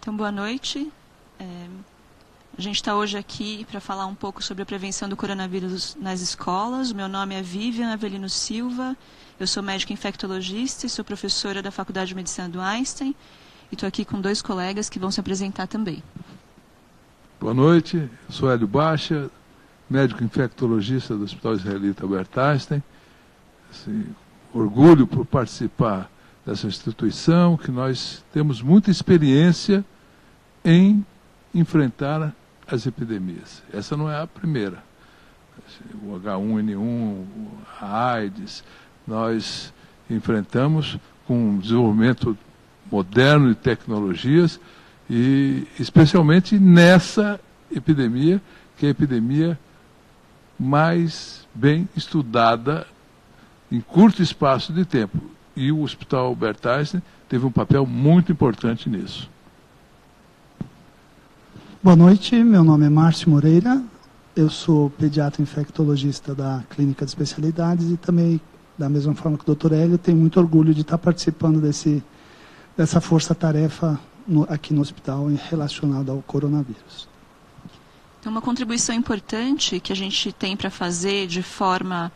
Então, boa noite. A gente está hoje aqui para falar um pouco sobre a prevenção do coronavírus nas escolas. O meu nome é Vivian Avelino Silva, eu sou médica infectologista e sou professora da Faculdade de Medicina do Einstein. E estou aqui com dois colegas que vão se apresentar também. Boa noite, eu sou Hélio Baixa, médico infectologista do Hospital Israelita Albert Einstein. Orgulho por participar dessa instituição, que nós temos muita experiência em enfrentar as epidemias. Essa não é a primeira. O H1N1, a AIDS, nós enfrentamos com um desenvolvimento moderno de tecnologias e especialmente nessa epidemia, que é a epidemia mais bem estudada em curto espaço de tempo. E o Hospital Albert Einstein teve um papel muito importante nisso. Boa noite, meu nome é Márcio Moreira, eu sou pediatra infectologista da Clínica de Especialidades e também, da mesma forma que o Dr. Hélio, tenho muito orgulho de estar participando dessa força-tarefa aqui no hospital relacionada ao coronavírus. Então, uma contribuição importante que a gente tem para fazer de forma,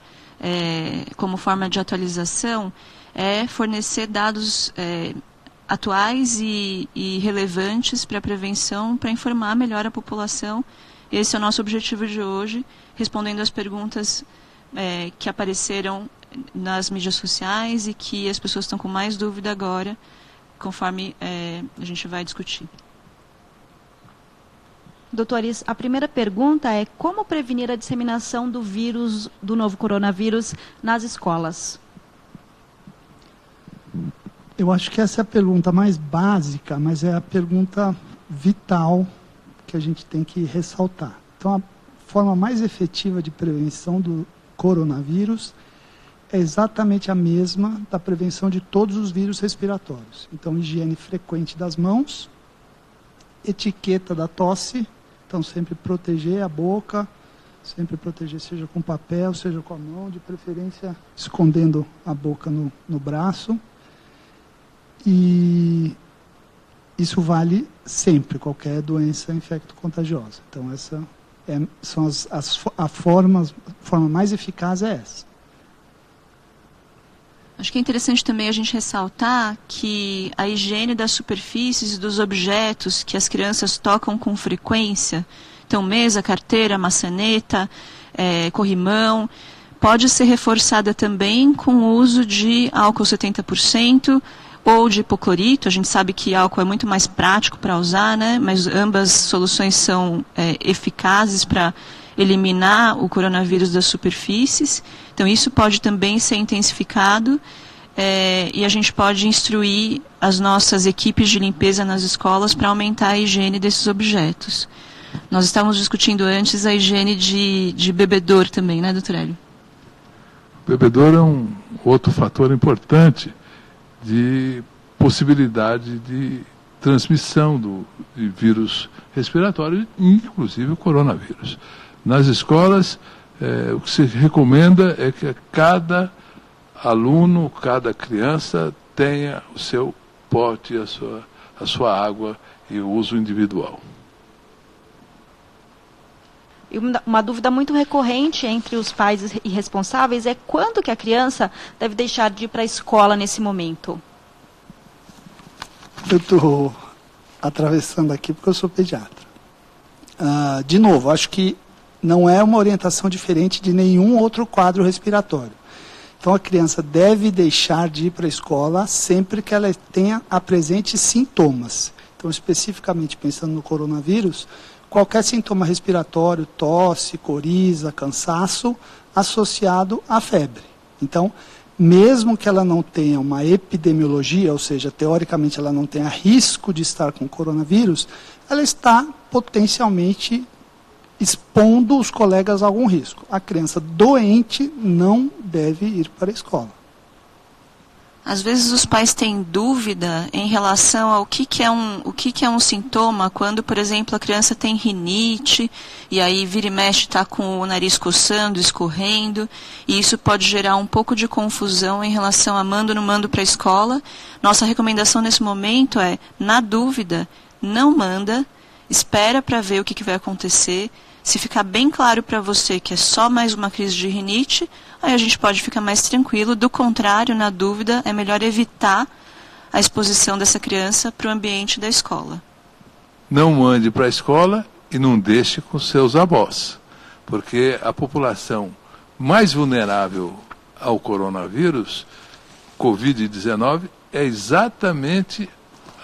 como forma de atualização, é fornecer dados atuais e relevantes para a prevenção, para informar melhor a população. Esse é o nosso objetivo de hoje, respondendo às perguntas que apareceram nas mídias sociais e que as pessoas estão com mais dúvida agora, conforme a gente vai discutir. Doutores, a primeira pergunta é como prevenir a disseminação do vírus, do novo coronavírus, nas escolas? Eu acho que essa é a pergunta mais básica, mas é a pergunta vital que a gente tem que ressaltar. Então, a forma mais efetiva de prevenção do coronavírus é exatamente a mesma da prevenção de todos os vírus respiratórios. Então, higiene frequente das mãos, etiqueta da tosse, então sempre proteger a boca, sempre proteger seja com papel, seja com a mão, de preferência escondendo a boca no braço. E isso vale sempre, qualquer doença infecto-contagiosa. Então, essa são a forma mais eficaz é essa. Acho que é interessante também a gente ressaltar que a higiene das superfícies e dos objetos que as crianças tocam com frequência, então mesa, carteira, maçaneta, corrimão, pode ser reforçada também com o uso de álcool 70%, ou de hipoclorito. A gente sabe que álcool é muito mais prático para usar, né? Mas ambas soluções são eficazes para eliminar o coronavírus das superfícies. Então, isso pode também ser intensificado e a gente pode instruir as nossas equipes de limpeza nas escolas para aumentar a higiene desses objetos. Nós estávamos discutindo antes a higiene de bebedouro também, né, doutor Hélio? O bebedouro é um outro fator importante de possibilidade de transmissão de vírus respiratório, inclusive o coronavírus. Nas escolas, o que se recomenda é que cada aluno, cada criança tenha o seu pote, a sua água e o uso individual. Uma dúvida muito recorrente entre os pais e responsáveis é quando que a criança deve deixar de ir para a escola nesse momento? Eu estou atravessando aqui porque eu sou pediatra. De novo, acho que não é uma orientação diferente de nenhum outro quadro respiratório. Então, a criança deve deixar de ir para a escola sempre que ela tenha apresente sintomas. Então, especificamente pensando no coronavírus, qualquer sintoma respiratório, tosse, coriza, cansaço, associado à febre. Então, mesmo que ela não tenha uma epidemiologia, ou seja, teoricamente ela não tenha risco de estar com coronavírus, ela está potencialmente expondo os colegas a algum risco. A criança doente não deve ir para a escola. Às vezes os pais têm dúvida em relação ao que é um sintoma quando, por exemplo, a criança tem rinite e aí vira e mexe está com o nariz coçando, escorrendo, e isso pode gerar um pouco de confusão em relação a mando ou não mando para a escola. Nossa recomendação nesse momento é, na dúvida, não manda, espera para ver o que vai acontecer. Se ficar bem claro para você que é só mais uma crise de rinite, aí a gente pode ficar mais tranquilo. Do contrário, na dúvida, é melhor evitar a exposição dessa criança para o ambiente da escola. Não mande para a escola e não deixe com seus avós, porque a população mais vulnerável ao coronavírus, Covid-19, é exatamente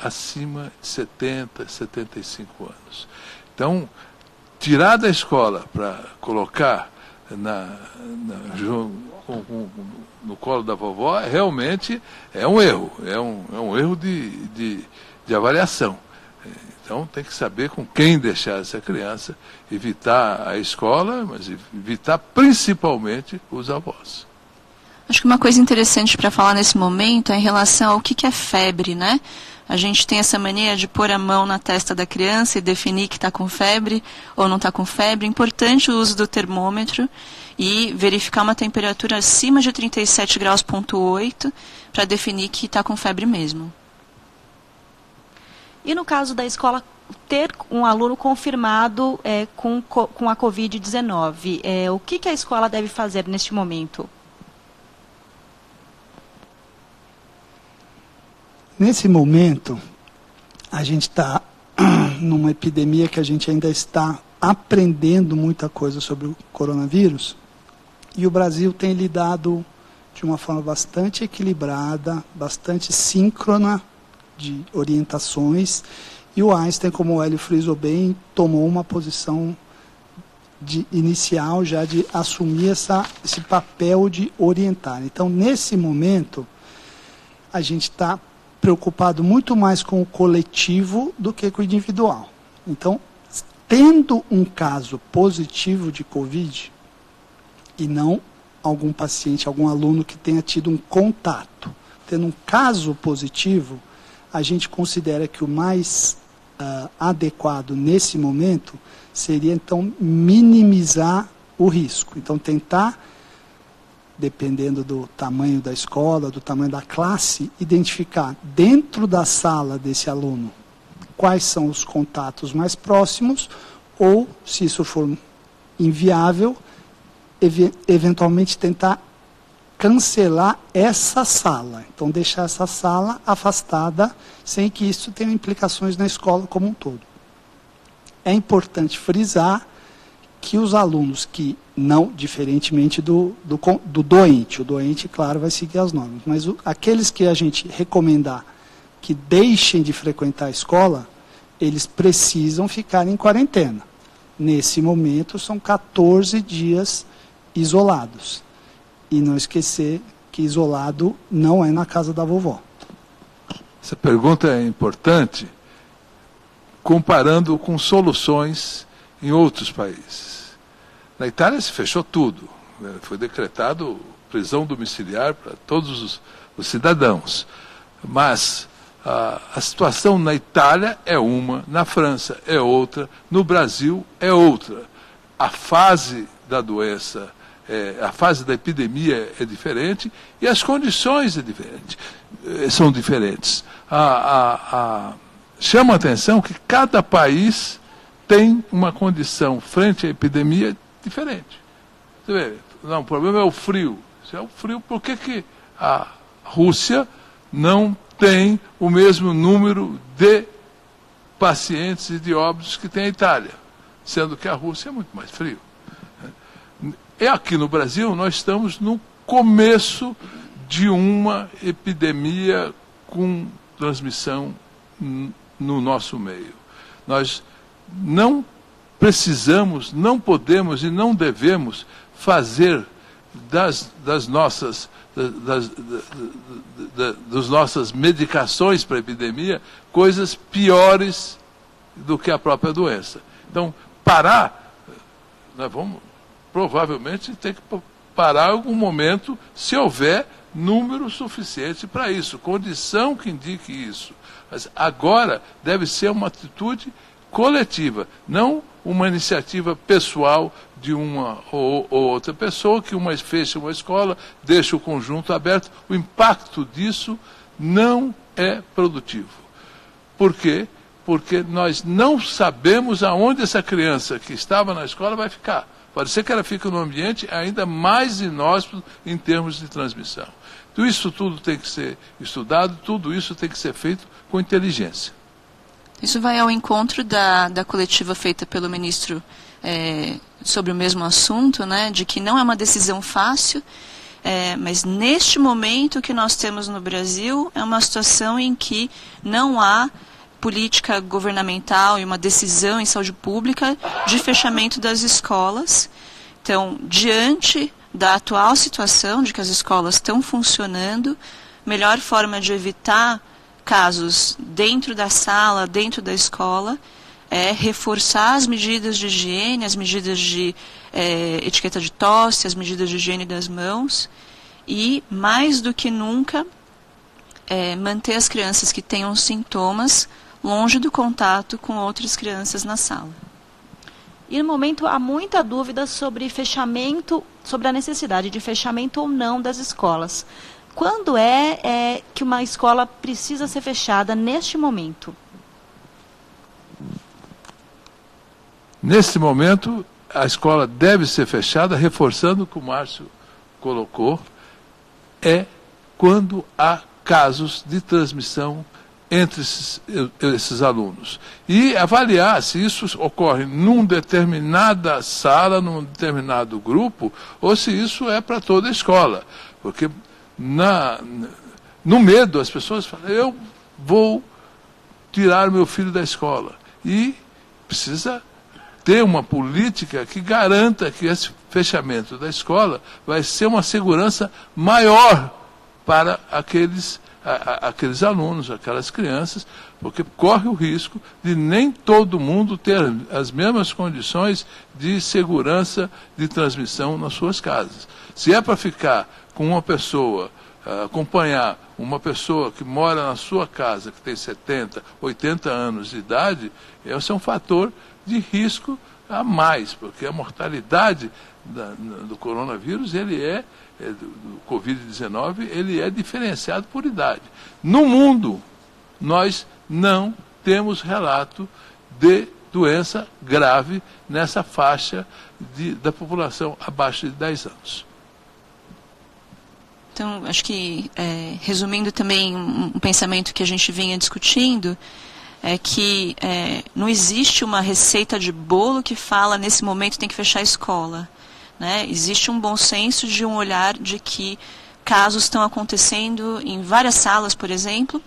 acima de 70, 75 anos. Então, tirar da escola para colocar no colo da vovó realmente é um erro, é um erro de avaliação. Então tem que saber com quem deixar essa criança, evitar a escola, mas evitar principalmente os avós. Acho que uma coisa interessante para falar nesse momento é em relação ao que é febre, né? A gente tem essa mania de pôr a mão na testa da criança e definir que está com febre ou não está com febre. É importante o uso do termômetro e verificar uma temperatura acima de 37,8 graus para definir que está com febre mesmo. E no caso da escola ter um aluno confirmado com a Covid-19, o que a escola deve fazer neste momento? Nesse momento, a gente está numa epidemia que a gente ainda está aprendendo muita coisa sobre o coronavírus, e o Brasil tem lidado de uma forma bastante equilibrada, bastante síncrona de orientações, e o Einstein, como o Hélio frisou bem, tomou uma posição inicial já de assumir esse papel de orientar. Então, nesse momento, a gente está preocupado muito mais com o coletivo do que com o individual. Então, tendo um caso positivo de Covid, e não algum paciente, algum aluno que tenha tido um contato, tendo um caso positivo, a gente considera que o mais adequado nesse momento seria, então, minimizar o risco. Então, tentar, dependendo do tamanho da escola, do tamanho da classe, identificar dentro da sala desse aluno quais são os contatos mais próximos, ou, se isso for inviável, eventualmente tentar cancelar essa sala. Então, deixar essa sala afastada, sem que isso tenha implicações na escola como um todo. É importante frisar que os alunos que não, diferentemente do doente, o doente, claro, vai seguir as normas, mas aqueles que a gente recomendar que deixem de frequentar a escola, eles precisam ficar em quarentena. Nesse momento, são 14 dias isolados. E não esquecer que isolado não é na casa da vovó. Essa pergunta é importante, comparando com soluções em outros países. Na Itália se fechou tudo. Foi decretado prisão domiciliar para todos os cidadãos. Mas a situação na Itália é uma, na França é outra, no Brasil é outra. A fase da doença, a fase da epidemia é diferente e as condições são diferentes. Chama a atenção que cada país tem uma condição frente à epidemia diferente. Você vê, não, o problema é o frio. Se é o frio, por que a Rússia não tem o mesmo número de pacientes e de óbitos que tem a Itália, sendo que a Rússia é muito mais frio? E aqui no Brasil nós estamos no começo de uma epidemia com transmissão no nosso meio. Nós não precisamos, não podemos e não devemos fazer das nossas medicações para a epidemia coisas piores do que a própria doença. Então, parar, nós vamos provavelmente ter que parar em algum momento, se houver número suficiente para isso, condição que indique isso. Mas agora deve ser uma atitude coletiva, não uma iniciativa pessoal de uma ou outra pessoa, que fecha uma escola, deixa o conjunto aberto. O impacto disso não é produtivo. Por quê? porque nós não sabemos aonde essa criança que estava na escola vai ficar. Pode ser que ela fique num ambiente ainda mais inóspito em termos de transmissão. Então, isso tudo tem que ser estudado, tudo isso tem que ser feito com inteligência. Isso vai ao encontro da coletiva feita pelo ministro sobre o mesmo assunto, né, de que não é uma decisão fácil, mas neste momento que nós temos no Brasil é uma situação em que não há política governamental e uma decisão em saúde pública de fechamento das escolas. Então, diante da atual situação de que as escolas estão funcionando, melhor forma de evitar casos dentro da sala, dentro da escola, é reforçar as medidas de higiene, as medidas de etiqueta de tosse, as medidas de higiene das mãos e, mais do que nunca, manter as crianças que tenham sintomas longe do contato com outras crianças na sala. E no momento há muita dúvida sobre fechamento, sobre a necessidade de fechamento ou não das escolas. Quando é que uma escola precisa ser fechada neste momento? Neste momento, a escola deve ser fechada, reforçando o que o Márcio colocou, quando há casos de transmissão entre esses alunos. E avaliar se isso ocorre numa determinada sala, num determinado grupo, ou se isso é para toda a escola. Porque no medo as pessoas falam, eu vou tirar meu filho da escola. E precisa ter uma política que garanta que esse fechamento da escola vai ser uma segurança maior para aqueles alunos, aquelas crianças, porque corre o risco de nem todo mundo ter as mesmas condições de segurança de transmissão nas suas casas. Se é para ficar com uma pessoa, acompanhar uma pessoa que mora na sua casa, que tem 70, 80 anos de idade, esse é um fator de risco a mais, porque a mortalidade do coronavírus, do Covid-19, ele é diferenciado por idade. No mundo, nós não temos relato de doença grave nessa faixa da população abaixo de 10 anos. Então, acho que, resumindo também um pensamento que a gente vinha discutindo, é que não existe uma receita de bolo que fala, nesse momento tem que fechar a escola. Né? Existe um bom senso de um olhar de que casos estão acontecendo em várias salas, por exemplo,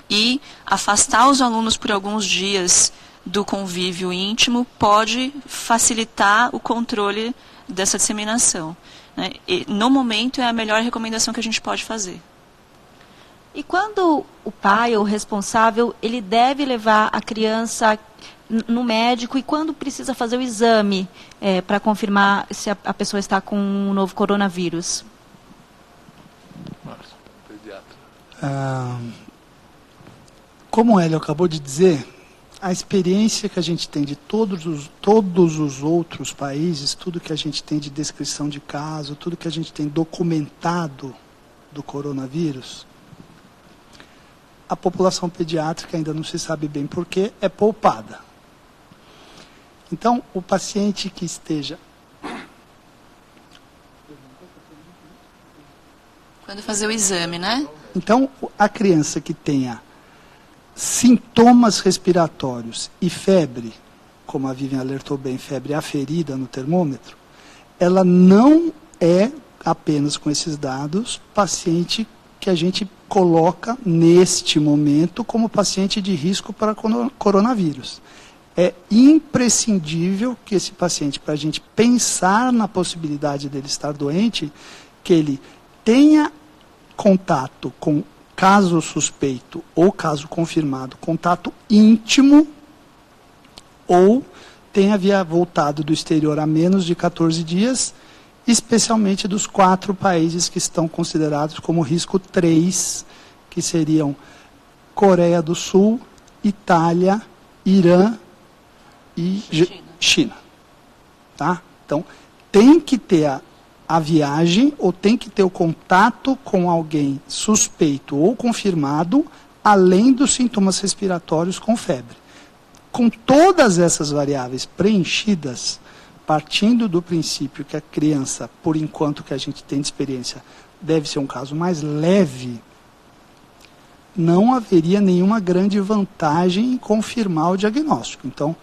e afastar os alunos por alguns dias do convívio íntimo pode facilitar o controle dessa disseminação. Né? E, no momento, é a melhor recomendação que a gente pode fazer. E quando o pai ou o responsável, ele deve levar a criança no médico, e quando precisa fazer o exame para confirmar se a pessoa está com um novo coronavírus? Márcio, pediatra. Como o Hélio acabou de dizer, a experiência que a gente tem de todos os outros países, tudo que a gente tem de descrição de caso, tudo que a gente tem documentado do coronavírus, a população pediátrica, ainda não se sabe bem porquê, é poupada. Então, o paciente que esteja... Quando fazer o exame, né? Então, a criança que tenha sintomas respiratórios e febre, como a Vivian alertou bem, febre aferida no termômetro, ela não é, apenas com esses dados, paciente que a gente coloca neste momento como paciente de risco para coronavírus. É imprescindível que esse paciente, para a gente pensar na possibilidade dele estar doente, que ele tenha contato com caso suspeito ou caso confirmado, contato íntimo, ou tenha voltado do exterior há menos de 14 dias, especialmente dos 4 países que estão considerados como risco 3, que seriam Coreia do Sul, Itália, Irã e China. Tá? Então, tem que ter a viagem ou tem que ter o contato com alguém suspeito ou confirmado, além dos sintomas respiratórios com febre. com todas essas variáveis preenchidas, partindo do princípio que a criança, por enquanto que a gente tem de experiência, deve ser um caso mais leve, não haveria nenhuma grande vantagem em confirmar o diagnóstico. Então,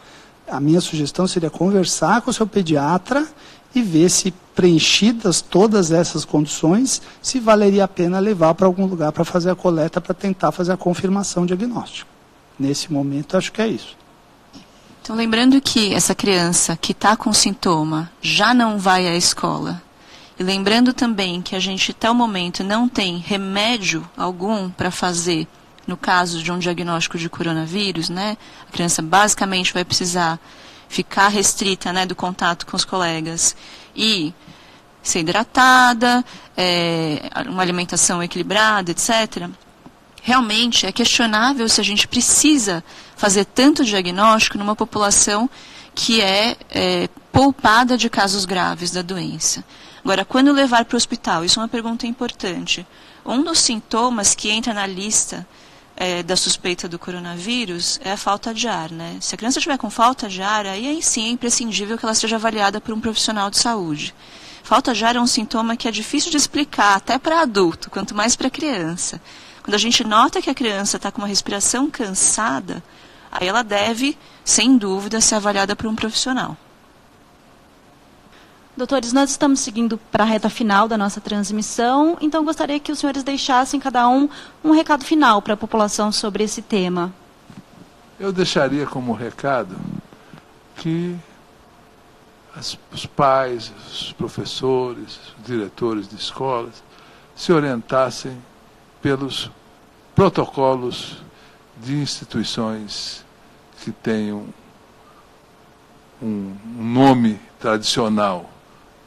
a minha sugestão seria conversar com o seu pediatra e ver se, preenchidas todas essas condições, se valeria a pena levar para algum lugar para fazer a coleta, para tentar fazer a confirmação diagnóstica. Nesse momento, acho que é isso. Então, lembrando que essa criança que está com sintoma já não vai à escola, e lembrando também que a gente, até o momento, não tem remédio algum para fazer no caso de um diagnóstico de coronavírus, né? A criança basicamente vai precisar ficar restrita, né, do contato com os colegas e ser hidratada, uma alimentação equilibrada, etc. Realmente é questionável se a gente precisa fazer tanto diagnóstico numa população que é poupada de casos graves da doença. Agora, quando levar para o hospital? Isso é uma pergunta importante. Um dos sintomas que entra na lista da suspeita do coronavírus é a falta de ar, né? Se a criança estiver com falta de ar, aí sim é imprescindível que ela seja avaliada por um profissional de saúde. Falta de ar é um sintoma que é difícil de explicar, até para adulto, quanto mais para criança. Quando a gente nota que a criança está com uma respiração cansada, aí ela deve, sem dúvida, ser avaliada por um profissional. Doutores, nós estamos seguindo para a reta final da nossa transmissão, então gostaria que os senhores deixassem cada um recado final para a população sobre esse tema. Eu deixaria como recado que os pais, os professores, os diretores de escolas se orientassem pelos protocolos de instituições que tenham um nome tradicional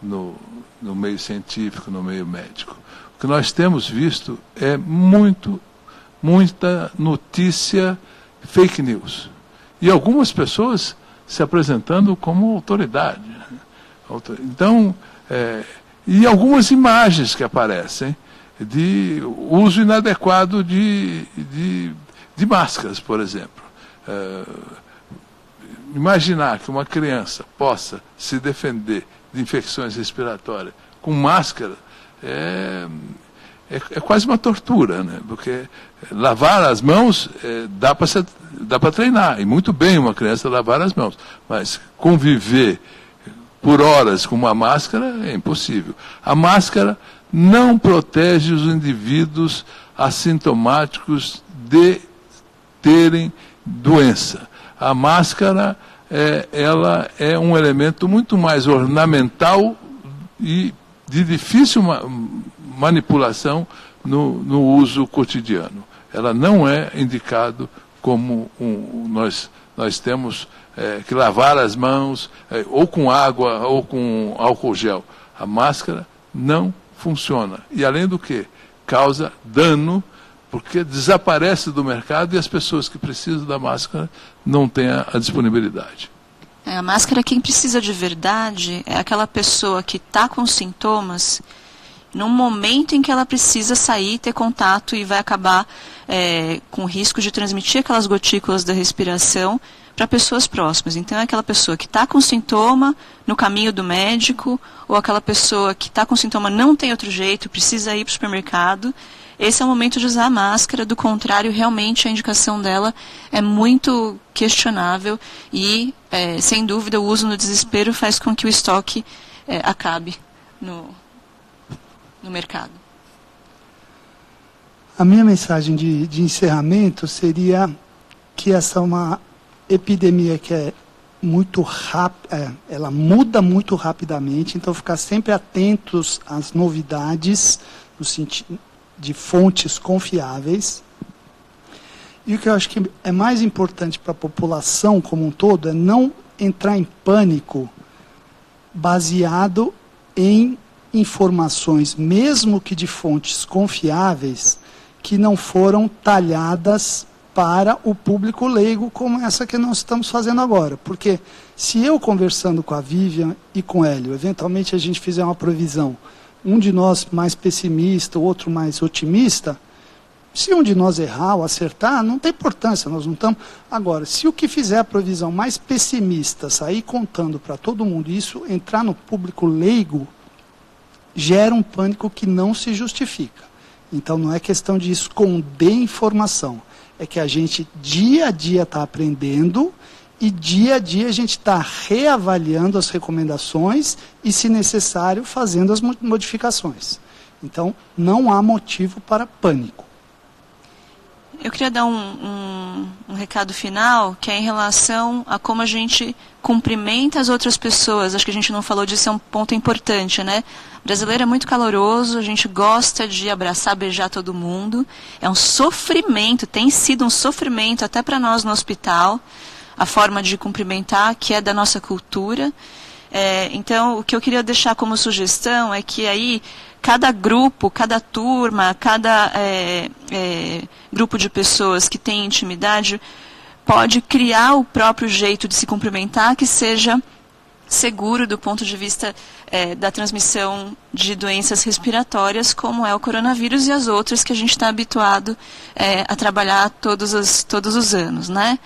no meio científico, no meio médico. O que nós temos visto é muita notícia fake news. E algumas pessoas se apresentando como autoridade. Então, e algumas imagens que aparecem de uso inadequado de máscaras, por exemplo. Imaginar que uma criança possa se defender de infecções respiratórias com máscara é quase uma tortura, né? Porque lavar as mãos dá para treinar, e muito bem uma criança lavar as mãos, mas conviver por horas com uma máscara é impossível. A máscara não protege os indivíduos assintomáticos de terem doença. A máscara ela é um elemento muito mais ornamental e de difícil manipulação no uso cotidiano. Ela não é indicado como nós temos que lavar as mãos ou com água ou com álcool gel. A máscara não funciona. E além do que, causa dano, porque desaparece do mercado e as pessoas que precisam da máscara não têm a disponibilidade. A máscara, quem precisa de verdade é aquela pessoa que está com sintomas no momento em que ela precisa sair, ter contato e vai acabar com risco de transmitir aquelas gotículas da respiração para pessoas próximas. Então, é aquela pessoa que está com sintoma no caminho do médico, ou aquela pessoa que está com sintoma não tem outro jeito, precisa ir para o supermercado. Esse é o momento de usar a máscara, do contrário, realmente a indicação dela é muito questionável e, sem dúvida, o uso no desespero faz com que o estoque acabe no mercado. A minha mensagem de encerramento seria que essa é uma epidemia que é muito rápida, ela muda muito rapidamente, então ficar sempre atentos às novidades, no sentido de fontes confiáveis. E o que eu acho que é mais importante para a população como um todo é não entrar em pânico baseado em informações, mesmo que de fontes confiáveis, que não foram talhadas para o público leigo, como essa que nós estamos fazendo agora. Porque se eu, conversando com a Vivian e com o Hélio, eventualmente a gente fizer uma previsão, um de nós mais pessimista, o outro mais otimista, Se um de nós errar ou acertar, não tem importância, nós não estamos... Agora, se o que fizer a provisão mais pessimista sair contando para todo mundo isso, entrar no público leigo, gera um pânico que não se justifica. Então, não é questão de esconder informação, é que a gente, dia a dia, está aprendendo e, dia a dia, a gente está reavaliando as recomendações e, se necessário, fazendo as modificações. Então, não há motivo para pânico. Eu queria dar um recado final, que é em relação a como a gente cumprimenta as outras pessoas. Acho que a gente não falou disso, é um ponto importante, né? O brasileiro é muito caloroso, a gente gosta de abraçar, beijar todo mundo. É um sofrimento, tem sido um sofrimento até para nós no hospital, a forma de cumprimentar, que é da nossa cultura. Então, o que eu queria deixar como sugestão é que aí cada grupo, cada turma, cada grupo de pessoas que tem intimidade pode criar o próprio jeito de se cumprimentar que seja seguro do ponto de vista da transmissão de doenças respiratórias, como é o coronavírus e as outras que a gente está habituado a trabalhar todos os anos, né?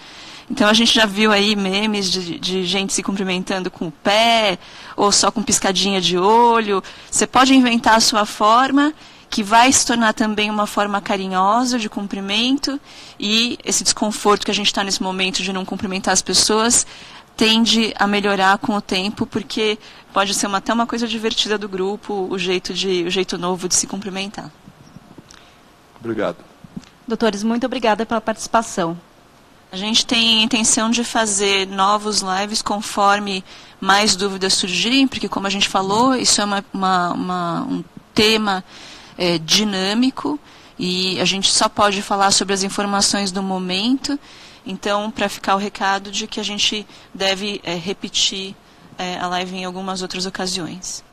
Então, a gente já viu aí memes de gente se cumprimentando com o pé, ou só com piscadinha de olho. Você pode inventar a sua forma, que vai se tornar também uma forma carinhosa de cumprimento, e esse desconforto que a gente está nesse momento de não cumprimentar as pessoas tende a melhorar com o tempo, porque pode ser até uma coisa divertida do grupo, o jeito novo de se cumprimentar. Obrigado. Doutores, muito obrigada pela participação. A gente tem a intenção de fazer novos lives conforme mais dúvidas surgirem, porque, como a gente falou, isso é um tema dinâmico e a gente só pode falar sobre as informações do momento. Então, para ficar o recado de que a gente deve repetir a live em algumas outras ocasiões.